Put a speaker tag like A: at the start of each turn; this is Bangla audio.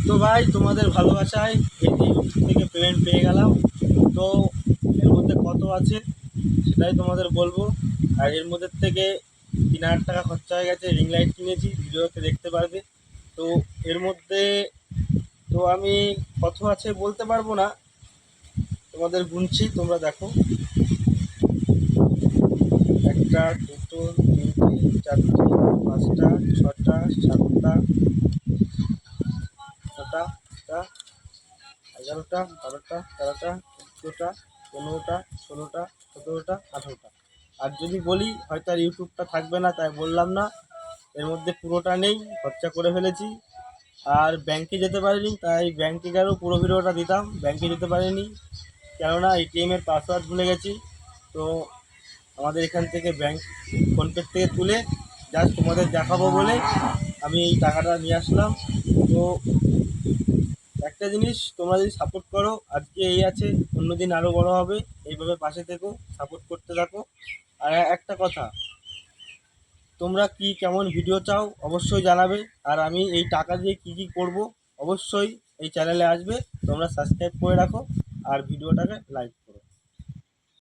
A: তো ভাই তোমাদের ভালোবাসায় এই যে ইউটিউব থেকে পেমেন্ট পেয়ে গেলাম। তো এর মধ্যে কত আছে সেটাই তোমাদের বলবো। আর এর মধ্যে থেকে 3,000 টাকা খরচা হয়ে গেছে, রিং লাইট কিনেছি, ভিডিওতে দেখতে পারবে। তো এর মধ্যে তো আমি কত আছে বলতে পারবো না, তোমাদের গুনছি, তোমরা দেখো। একটা, দুটো, তিনটে, চারটে, পাঁচটা, ছটা, সাতটা, ছটা, আটটা, 11টা, 12টা, 13টা, 14টা, 15টা, 16টা, 17টা, 18টা। আর যদি বলি হয়তো আর ইউটিউবটা থাকবে না, তাই বললাম না। এর মধ্যে পুরোটা নেই, খরচা করে ফেলেছি। আর ব্যাংকে যেতে পারিনি, তাই ব্যাংকে গেলেও পুরো ভিডিওটা দিতাম। ব্যাংকে যেতে পারিনি কেননা এটিএমের পাসওয়ার্ড ভুলে গেছি। তো আমাদের এখান থেকে ব্যাংক ফোনপে থেকে তুলে জাস্ট তোমাদের দেখাবো বলে আমি এই টাকাটা নিয়ে আসলাম। তো একটা জিনিস, তোমরা যদি সাপোর্ট করো, আজকে এই আছে, অন্যদিন আরও বড় হবে। এইভাবে পাশে থেকো, সাপোর্ট করতে থাকো। আর একটা কথা, তোমরা কি কেমন ভিডিও চাও অবশ্যই জানাবে। আর আমি এই টাকা দিয়ে কি কি করব অবশ্যই এই চ্যানেলে আসবে। তোমরা সাবস্ক্রাইব করে রাখো আর ভিডিওটাকে লাইক